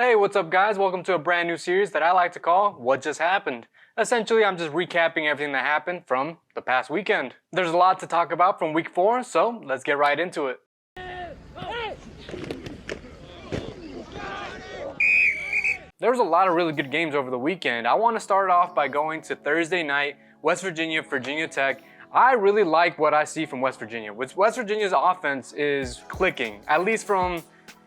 Hey, what's up guys? Welcome to a brand new series that I like to call What Just Happened. Essentially, I'm just recapping everything that happened from the past weekend. There's a lot to talk about from week 4, so let's get right into it. There was a lot of really good games over the weekend. I want to start off by going to Thursday night, West Virginia, Virginia Tech. I really like what I see from West Virginia. West Virginia's offense is clicking, at least from,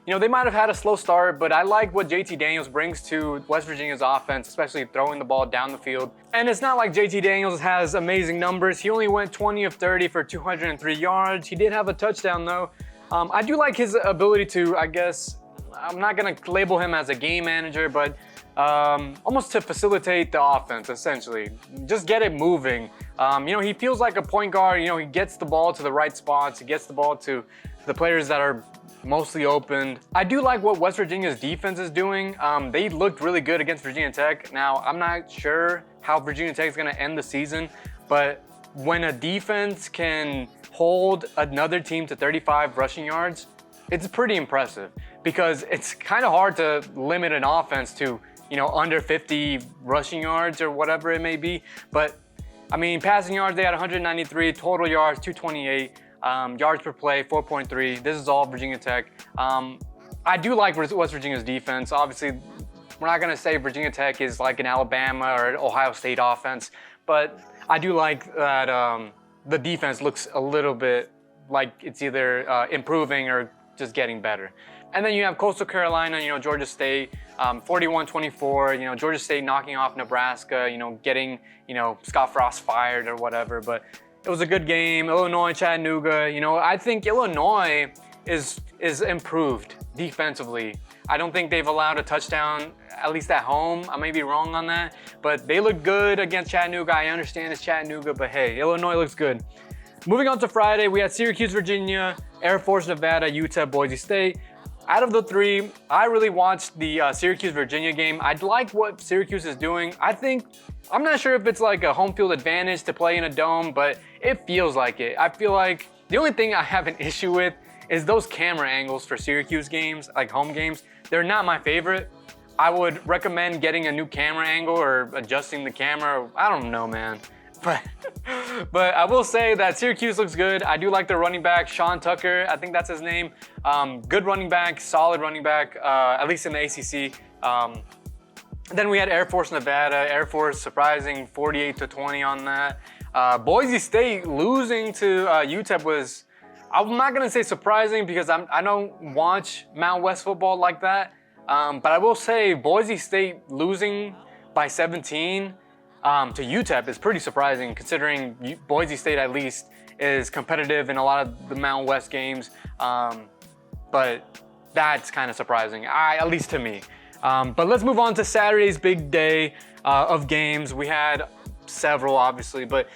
they might have had a slow start, but I like what JT Daniels brings to West Virginia's offense, especially throwing the ball down the field. And it's not like JT Daniels has amazing numbers. He only went 20 of 30 for 203 yards. He did have a touchdown though. I do like his ability to, I'm not gonna label him as a game manager, but almost to facilitate the offense, essentially. Just get it moving. He feels like a point guard. He gets the ball to the right spots. He gets the ball to the players that are mostly opened. I do like what West Virginia's defense is doing. They looked really good against Virginia Tech. Now, I'm not sure how Virginia Tech is gonna end the season, but when a defense can hold another team to 35 rushing yards, it's pretty impressive because it's kind of hard to limit an offense to, under 50 rushing yards or whatever it may be. But passing yards, they had 193, total yards, 228. Yards per play, 4.3. This is all Virginia Tech. I do like West Virginia's defense. Obviously, we're not gonna say Virginia Tech is like an Alabama or an Ohio State offense, but I do like that the defense looks a little bit like it's either improving or just getting better. And then you have Coastal Carolina, Georgia State, 41-24, Georgia State knocking off Nebraska, getting, Scott Frost fired or whatever, but it was a good game. Illinois, Chattanooga, I think Illinois is improved defensively. I don't think they've allowed a touchdown, at least at home. I may be wrong on that, but they look good against Chattanooga. I understand it's Chattanooga, but hey, Illinois looks good. Moving on to Friday, we had Syracuse, Virginia, Air Force, Nevada, UTEP, Boise State. Out of the three, I really watched the Syracuse-Virginia game. I like what Syracuse is doing. I'm not sure if it's like a home field advantage to play in a dome, but it feels like it. I feel like the only thing I have an issue with is those camera angles for Syracuse games, like home games. They're not my favorite. I would recommend getting a new camera angle or adjusting the camera. I don't know, man. But I will say that Syracuse looks good. I do like their running back, Sean Tucker. I think that's his name. Good running back, solid running back, at least in the ACC. Then we had Air Force, Nevada. Air Force surprising 48-20 on that. Boise State losing to UTEP was, I'm not gonna say surprising because I don't watch Mountain West football like that. But I will say Boise State losing by 17 to UTEP is pretty surprising considering Boise State at least is competitive in a lot of the Mountain West games. But that's kind of surprising, at least to me. But let's move on to Saturday's big day of games. We had several, obviously, but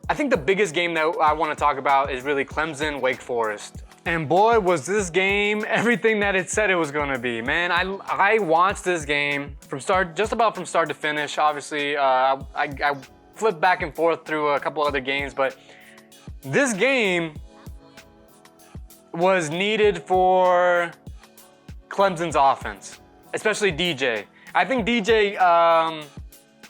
I think the biggest game that I want to talk about is really Clemson Wake Forest. And boy, was this game everything that it said it was going to be. Man, I watched this game just about from start to finish. Obviously, I flipped back and forth through a couple other games, but this game was needed for Clemson's offense, especially DJ. I think DJ,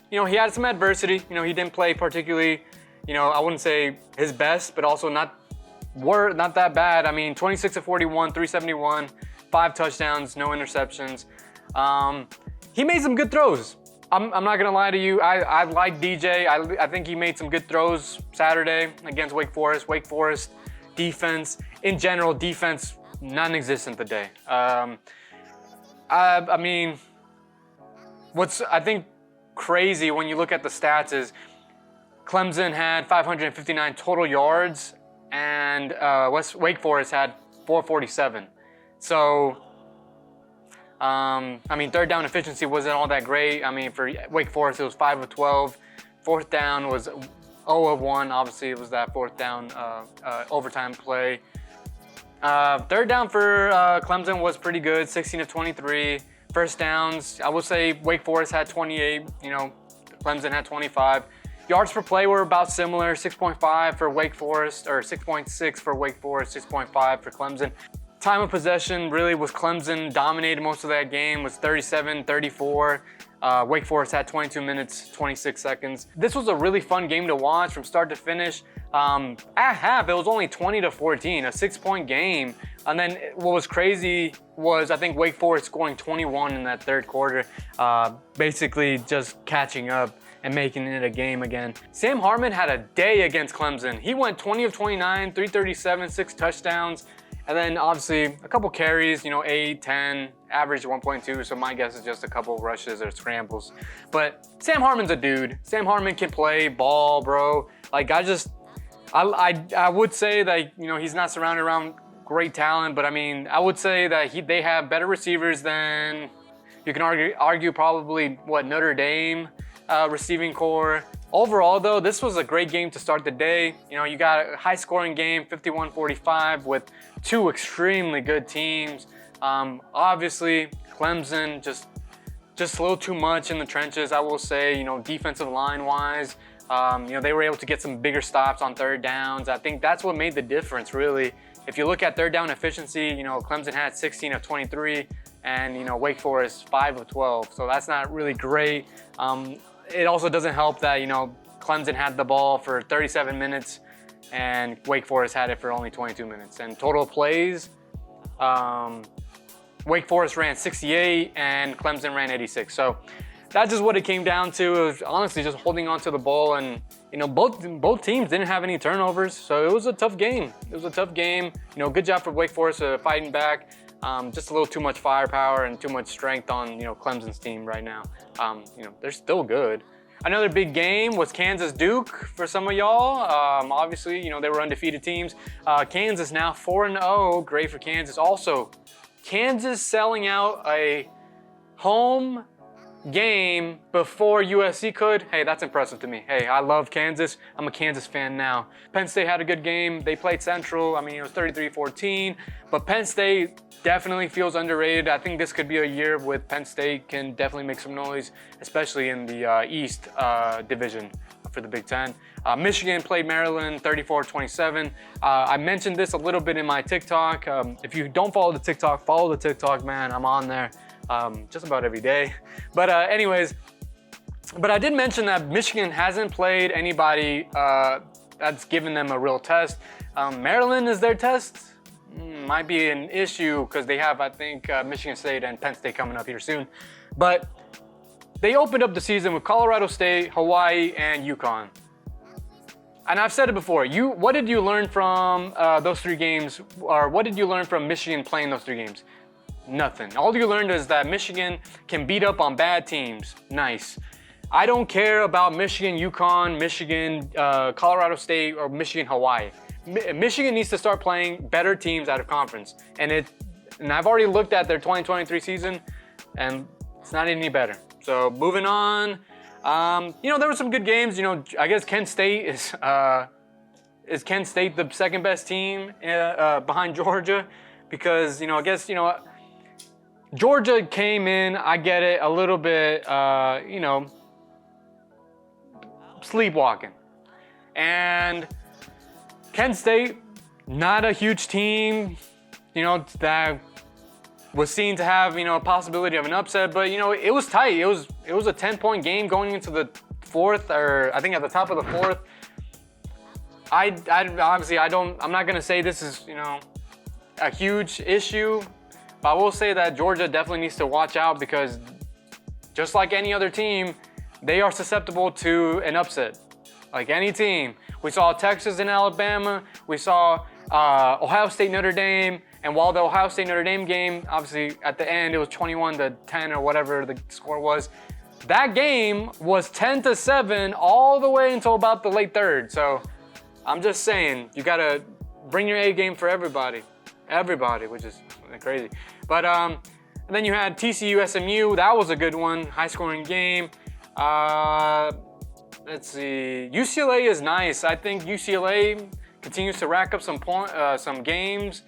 he had some adversity. He didn't play particularly, I wouldn't say his best, but also not that bad. 26 of 41, 371, 5 touchdowns, no interceptions. He made some good throws. I'm not gonna lie to you. I like DJ. I think he made some good throws Saturday against Wake Forest. Wake Forest defense, in general, defense non-existent today. What's I think crazy when you look at the stats is Clemson had 559 total yards and Wake Forest had 447. So, third down efficiency wasn't all that great. For Wake Forest, it was 5 of 12. Fourth down was 0 of 1. Obviously, it was that fourth down overtime play. Third down for Clemson was pretty good, 16 of 23. First downs, I would say Wake Forest had 28. Clemson had 25. Yards per play were about similar, 6.5 for Wake Forest, or 6.6 for Wake Forest, 6.5 for Clemson. Time of possession really was Clemson dominated most of that game, was 37-34. Wake Forest had 22 minutes, 26 seconds. This was a really fun game to watch from start to finish. At half, it was only 20-14, a 6-point game. And then what was crazy was I think Wake Forest scoring 21 in that third quarter, basically just catching up and making it a game again. Sam Hartman had a day against Clemson. He went 20 of 29, 337, 6 touchdowns. And then obviously a couple carries, 8, 10, average 1.2. So my guess is just a couple rushes or scrambles. But Sam Hartman's a dude. Sam Hartman can play ball, bro. Like I would say that, he's not surrounded around great talent, but I mean, I would say that they have better receivers than, you can argue probably Notre Dame receiving core. Overall though, this was a great game to start the day. You got a high scoring game, 51-45 with two extremely good teams. Obviously Clemson just a little too much in the trenches, I will say, defensive line wise. They were able to get some bigger stops on third downs. I think that's what made the difference really. If you look at third down efficiency, Clemson had 16 of 23 and, Wake Forest 5 of 12. So that's not really great. It also doesn't help that, Clemson had the ball for 37 minutes and Wake Forest had it for only 22 minutes. And total plays, Wake Forest ran 68 and Clemson ran 86. So that's just what it came down to. It was honestly just holding on to the ball, and both teams didn't have any turnovers, so it was a tough game. Good job for Wake Forest fighting back. Just a little too much firepower and too much strength on Clemson's team right now. They're still good. Another big game was Kansas-Duke for some of y'all. Obviously, they were undefeated teams. Kansas now 4-0, great for Kansas. Also, Kansas selling out a home game before USC could. Hey, that's impressive to me. Hey, I love Kansas. I'm a Kansas fan now. Penn State had a good game. They played Central. I mean, it was 33-14, but Penn State definitely feels underrated. I think this could be a year with Penn State can definitely make some noise, especially in the East division for the Big Ten. Michigan played Maryland 34-27. I mentioned this a little bit in my TikTok. If you don't follow the TikTok, man. I'm on there just about every day. But anyways, I did mention that Michigan hasn't played anybody that's given them a real test. Maryland is their test. Might be an issue because they have, I think, Michigan State and Penn State coming up here soon. But they opened up the season with Colorado State, Hawaii, and UConn. And I've said it before, what did you learn from those three games? Or what did you learn from Michigan playing those three games? Nothing. All you learned is that Michigan can beat up on bad teams. Nice. I don't care about Michigan, UConn, Michigan, Colorado State, or Michigan, Hawaii. Michigan needs to start playing better teams out of conference. And I've already looked at their 2023 season, and it's not any better. So moving on. There were some good games. I guess Kent State is Kent State the second best team behind Georgia? Because, I guess, Georgia came in, I get it, a little bit, sleepwalking. And Kent State, not a huge team, that was seen to have, a possibility of an upset, but, it was tight. It was a 10-point game going into the fourth, or I think at the top of the fourth. I'm not going to say this is, a huge issue. But I will say that Georgia definitely needs to watch out because just like any other team, they are susceptible to an upset. Like any team. We saw Texas and Alabama. We saw Ohio State, Notre Dame. And while the Ohio State Notre Dame game, obviously at the end it was 21-10 or whatever the score was. That game was 10-7 all the way until about the late third. So I'm just saying, you gotta bring your A game for everybody, which is crazy. But and then you had TCU SMU. That was a good one, high scoring game. Let's see. UCLA is nice. I think UCLA continues to rack up some games.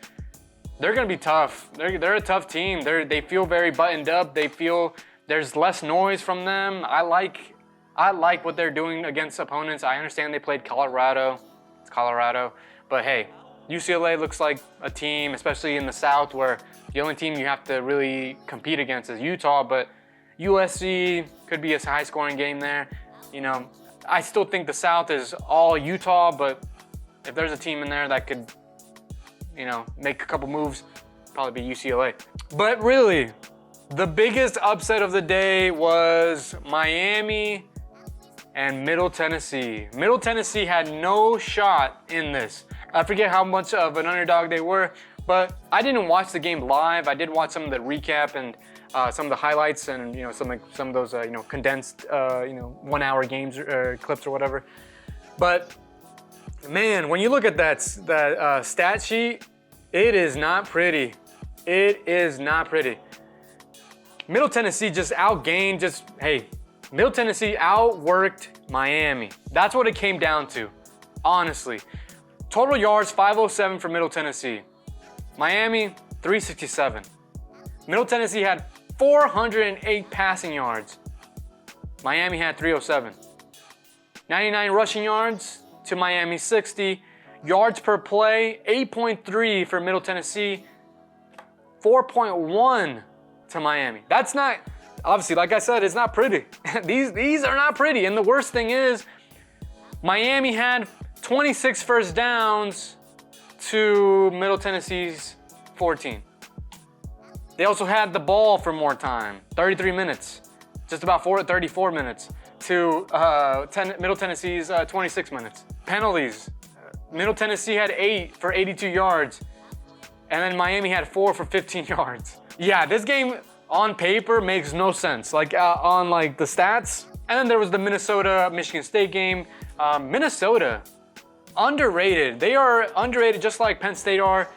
They're gonna be tough. They're a tough team. They feel very buttoned up. They feel there's less noise from them. I like what they're doing against opponents. I understand they played Colorado. It's Colorado, but hey, UCLA looks like a team, especially in the South, where the only team you have to really compete against is Utah, but USC could be a high-scoring game there. You know, I still think the South is all Utah, but if there's a team in there that could, you know, make a couple moves, probably be UCLA. But really, the biggest upset of the day was Miami and Middle Tennessee. Middle Tennessee had no shot in this. I forget how much of an underdog they were, but I didn't watch the game live. I did watch some of the recap and some of the highlights and, you know, some of those, you know, condensed, you know, 1 hour games or clips or whatever. But man, when you look at that stat sheet, it is not pretty. It is not pretty. Middle Tennessee just outgained, Middle Tennessee outworked Miami. That's what it came down to, honestly. Total yards, 507 for Middle Tennessee. Miami, 367. Middle Tennessee had 408 passing yards. Miami had 307. 99 rushing yards to Miami, 60. Yards per play, 8.3 for Middle Tennessee, 4.1 to Miami. That's not, obviously, like I said, it's not pretty. These are not pretty. And the worst thing is, Miami had 26 first downs to Middle Tennessee's 14. They also had the ball for more time, 33 minutes, just about 34 minutes to Middle Tennessee's 26 minutes. Penalties, Middle Tennessee had 8 for 82 yards, and then Miami had 4 for 15 yards. Yeah, this game on paper makes no sense, like on like the stats. And then there was the Minnesota-Michigan State game. Minnesota, underrated. They are underrated just like Penn State are.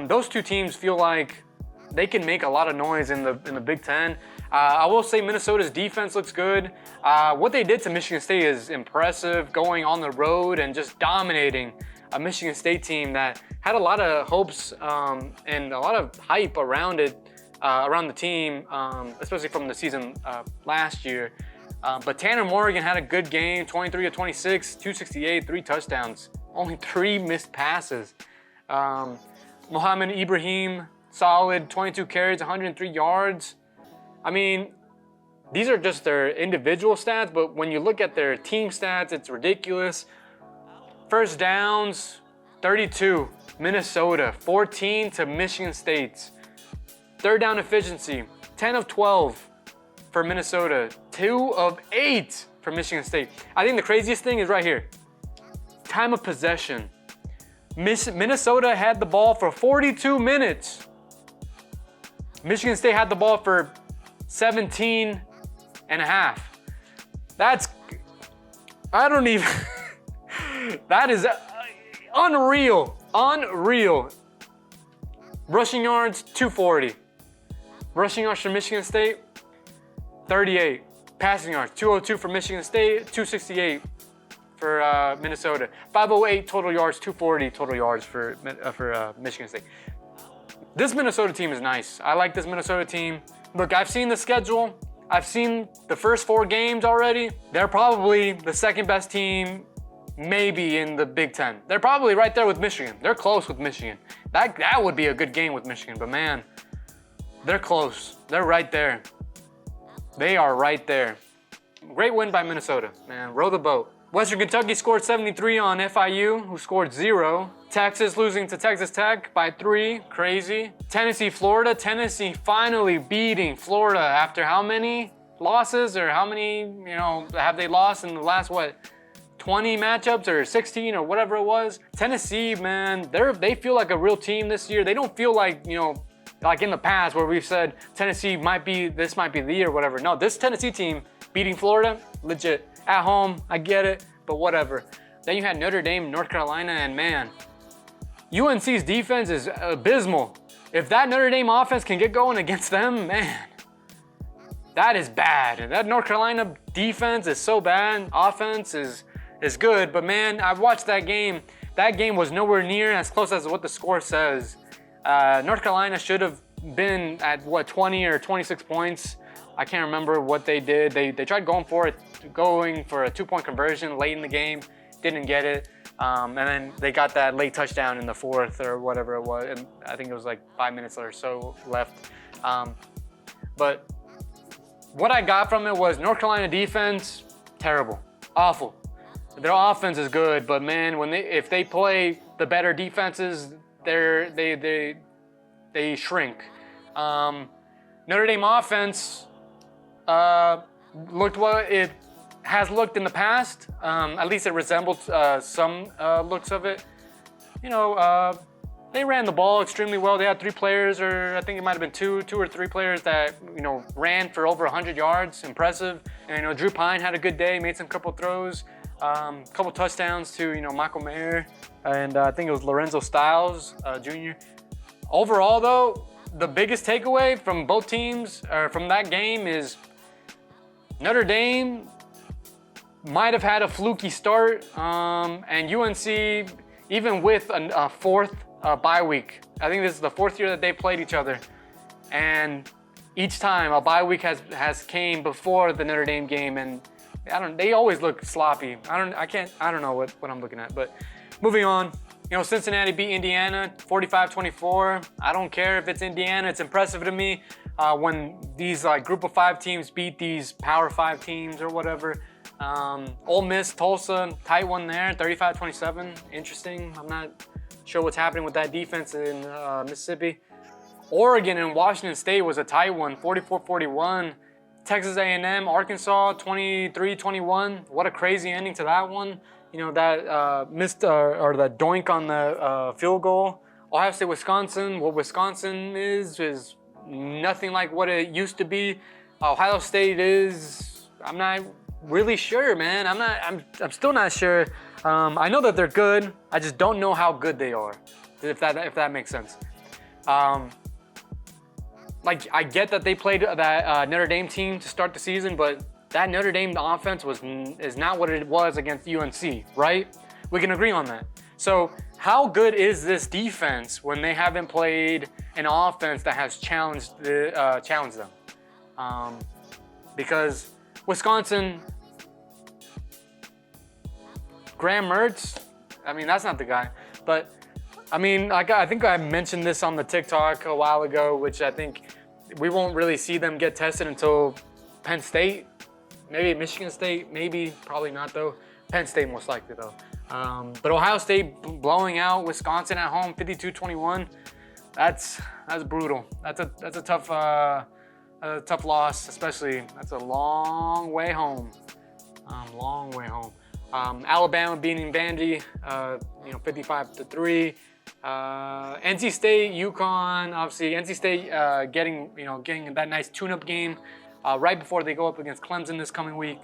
Those two teams feel like they can make a lot of noise in the Big Ten. I will say Minnesota's defense looks good. What they did to Michigan State is impressive, going on the road and just dominating a Michigan State team that had a lot of hopes and a lot of hype around it, around the team, especially from the season last year. But Tanner Morgan had a good game, 23 of 26, 268, 3 touchdowns, only 3 missed passes. Mohamed Ibrahim, solid, 22 carries, 103 yards. I mean, these are just their individual stats, but when you look at their team stats, it's ridiculous. First downs, 32, Minnesota, 14 to Michigan State. Third down efficiency, 10 of 12 for Minnesota, 2 of 8 for Michigan State. I think the craziest thing is right here. Time of possession. Minnesota had the ball for 42 minutes. Michigan State had the ball for 17 and a half. That's, I don't even, that is unreal, unreal. Rushing yards, 240. Rushing yards for Michigan State, 38. Passing yards, 202 for Michigan State, 268 for Minnesota. 508 total yards, 240 total yards for Michigan State. This Minnesota team is nice. I like this Minnesota team. Look, I've seen the schedule. I've seen the first 4 games already. They're probably the second best team, maybe in the Big Ten. They're probably right there with Michigan. They're close with Michigan. That would be a good game with Michigan, but man, they're close. They're right there. They are right there. Great win by Minnesota, man. Row the boat. Western Kentucky scored 73 on FIU, who scored 0. Texas losing to Texas Tech by 3, crazy. Tennessee, Florida. Tennessee finally beating Florida after how many losses, or how many, you know, have they lost in the last, 20 matchups or 16 or whatever it was? Tennessee, man, they feel like a real team this year. They don't feel like, you know, like in the past where we've said Tennessee might be the year or whatever. No, this Tennessee team beating Florida, legit. At home, I get it, but whatever. Then you had Notre Dame, North Carolina, and man, UNC's defense is abysmal. If that Notre Dame offense can get going against them, man, that is bad. That North Carolina defense is so bad. Offense is good, but man, I watched that game. That game was nowhere near as close as what the score says. North Carolina should have been at 20 or 26 points. I can't remember what they did. They tried going for a 2-point conversion late in the game, didn't get it. And then they got that late touchdown in the fourth or whatever it was. And I think it was like 5 minutes or so left. But what I got from it was North Carolina defense, terrible, awful. Their offense is good, but man, if they play the better defenses, they shrink. Notre Dame offense looked what it has looked in the past. At least it resembled some looks of it. You know, they ran the ball extremely well. They had 3 players, or I think it might have been two or three players that, you know, ran for over 100 yards. Impressive. And, you know, Drew Pine had a good day, made some couple throws, couple touchdowns to, you know, Michael Mayer, and I think it was Lorenzo Styles, Jr. Overall, though, the biggest takeaway from both teams, or from that game, is Notre Dame might have had a fluky start, and UNC, even with a fourth bye week, I think this is the 4th year that they played each other, and each time a bye week has came before the Notre Dame game, and they always look sloppy. I don't know what I'm looking at, but moving on. You know, Cincinnati beat Indiana 45-24. I don't care if it's Indiana. It's impressive to me when these like group of 5 teams beat these Power 5 teams or whatever. Ole Miss, Tulsa, tight one there, 35-27. Interesting. I'm not sure what's happening with that defense in Mississippi. Oregon and Washington State was a tight one, 44-41. Texas A&M, Arkansas, 23-21. What a crazy ending to that one. You know, that missed or that doink on the field goal. Ohio State, Wisconsin. What Wisconsin is nothing like what it used to be. Ohio State is, I'm not really sure, man. I'm still not sure. I know that they're good. I just don't know how good they are, if that makes sense. Like, I get that they played that Notre Dame team to start the season, but that Notre Dame offense is not what it was against UNC, right? We can agree on that. So how good is this defense when they haven't played an offense that has challenged them? Because Wisconsin, Graham Mertz, I mean, that's not the guy. But, I mean, I think I mentioned this on the TikTok a while ago, which I think we won't really see them get tested until Penn State. Maybe Michigan State, maybe, probably not though. Penn State most likely though. But Ohio State blowing out Wisconsin at home, 52-21. That's brutal. That's a tough loss, especially. That's a long way home. Long way home. Alabama beating Vandy, 55-3. NC State, UConn, obviously NC State getting that nice tune-up game right before they go up against Clemson this coming week.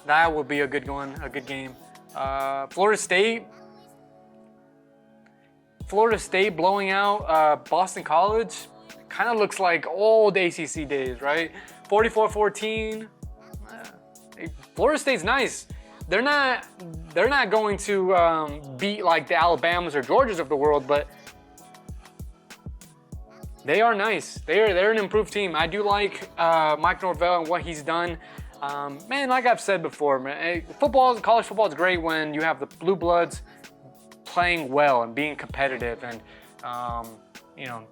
That will be a good game. Florida State blowing out Boston College. Kind of looks like old ACC days, right? 44-14. Florida State's nice. They're not going to beat like the Alabamas or Georgias of the world, but they are nice. They're an improved team. I do like Mike Norvell and what he's done. Man, like I've said before, man, college football is great when you have the blue bloods playing well and being competitive, and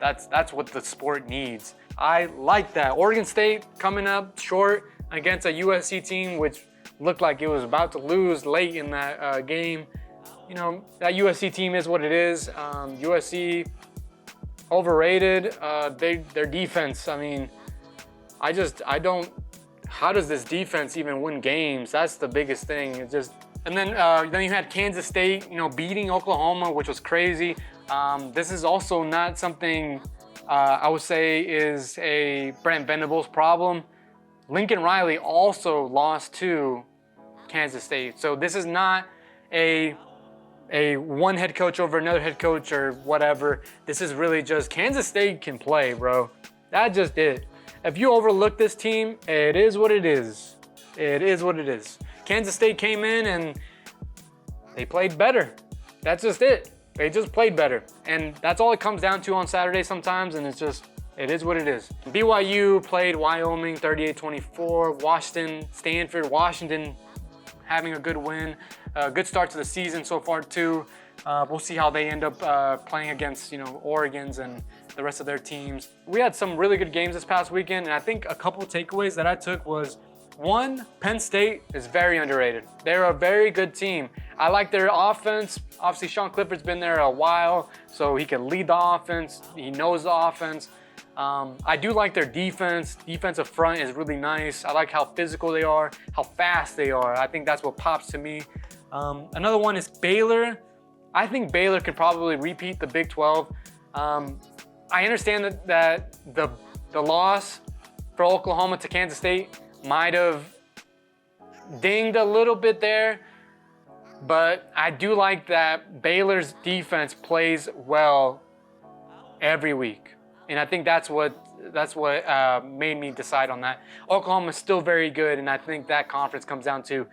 that's what the sport needs. I like that. Oregon State coming up short against a USC team which looked like it was about to lose late in that game. You know, that USC team is what it is. USC overrated. Their defense, I mean, how does this defense even win games? That's the biggest thing. And then you had Kansas State, beating Oklahoma, which was crazy. This is also not something I would say is a Brent Venables problem. Lincoln Riley also lost to Kansas State. So this is not a one head coach over another head coach or whatever. This is really just Kansas State can play, bro. That's just it. If you overlook this team, it is what it is. It is what it is. Kansas State came in and they played better. That's just it. They just played better. And that's all it comes down to on Saturday sometimes, and it is what it is. BYU played Wyoming 38-24. Washington having a good win, a good start to the season so far too. We'll see how they end up playing against, Oregon's and the rest of their teams. We had some really good games this past weekend, and I think a couple takeaways that I took was, one, Penn State is very underrated. They're a very good team. I like their offense. Obviously, Sean Clifford's been there a while, so he can lead the offense. He knows the offense. I do like their defense. Defensive front is really nice. I like how physical they are, how fast they are. I think that's what pops to me. Another one is Baylor. I think Baylor could probably repeat the Big 12. I understand that the loss for Oklahoma to Kansas State might have dinged a little bit there, but I do like that Baylor's defense plays well every week, and I think that's what made me decide on that. Oklahoma is still very good, and I think that conference comes down to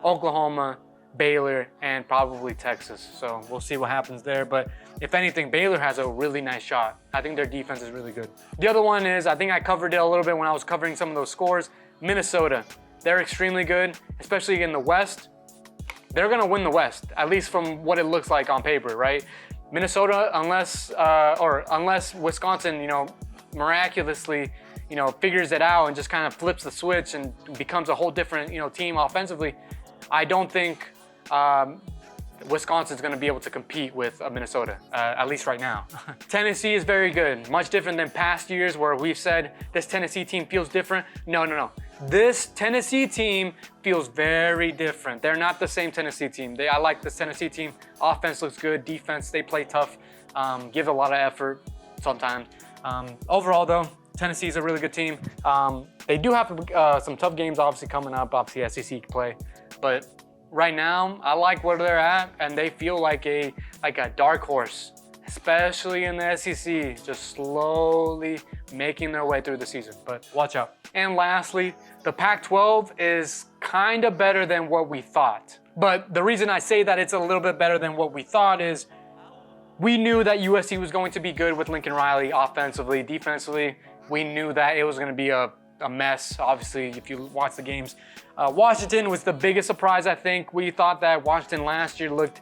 Oklahoma, Baylor, and probably Texas. So we'll see what happens there. But if anything, Baylor has a really nice shot. I think their defense is really good. The other one is, I think I covered it a little bit when I was covering some of those scores. Minnesota, they're extremely good, especially in the West. They're gonna win the West, at least from what it looks like on paper, right? Minnesota, unless Wisconsin, miraculously, figures it out and just kind of flips the switch and becomes a whole different, team offensively, I don't think Wisconsin's going to be able to compete with Minnesota, at least right now. Tennessee is very good, much different than past years where we've said this Tennessee team feels different. No. This Tennessee team feels very different. They're not the same Tennessee team. I like this Tennessee team. Offense looks good. Defense, they play tough, give a lot of effort sometimes. Overall, though, Tennessee is a really good team. They do have some tough games, obviously, coming up, obviously SEC play. But right now, I like where they're at, and they feel like a dark horse, especially in the SEC, just slowly making their way through the season. But watch out. And lastly, the Pac-12 is kind of better than what we thought. But the reason I say that it's a little bit better than what we thought is we knew that USC was going to be good with Lincoln Riley offensively, defensively. We knew that it was going to be a mess, obviously, if you watch the games. Washington was the biggest surprise, I think. We thought that Washington last year looked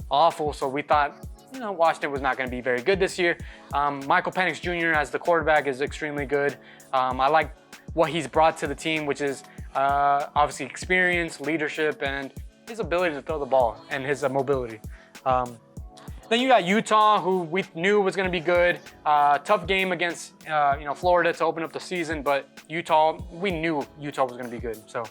awful, so we thought, Washington was not going to be very good this year. Michael Penix Jr. as the quarterback is extremely good. I like what he's brought to the team, which is obviously experience, leadership, and his ability to throw the ball and his mobility. Then you got Utah, who we knew was going to be good. Tough game against Florida to open up the season, but Utah, we knew Utah was going to be good. So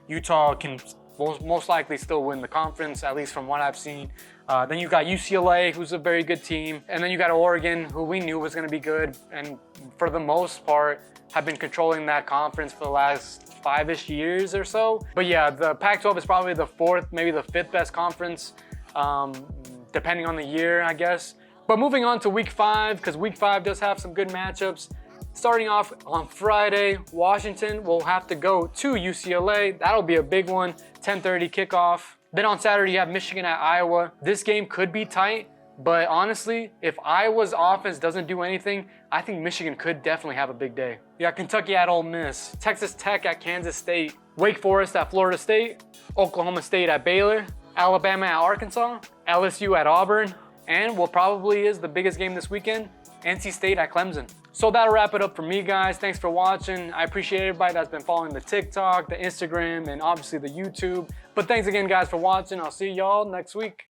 Utah can most likely still win the conference, at least from what I've seen. Then you got UCLA, who's a very good team. And then you got Oregon, who we knew was going to be good, and for the most part have been controlling that conference for the last 5-ish years or so. But yeah, the Pac-12 is probably the fourth, maybe the fifth best conference, depending on the year, I guess. But moving on to week 5, because week 5 does have some good matchups. Starting off on Friday, Washington will have to go to UCLA. That'll be a big one, 10:30 kickoff. Then on Saturday, you have Michigan at Iowa. This game could be tight, but honestly, if Iowa's offense doesn't do anything, I think Michigan could definitely have a big day. You got Kentucky at Ole Miss, Texas Tech at Kansas State, Wake Forest at Florida State, Oklahoma State at Baylor, Alabama at Arkansas, LSU at Auburn, and what probably is the biggest game this weekend, NC State at Clemson. So that'll wrap it up for me, guys. Thanks for watching. I appreciate everybody that's been following the TikTok, the Instagram, and obviously the YouTube. But thanks again, guys, for watching. I'll see y'all next week.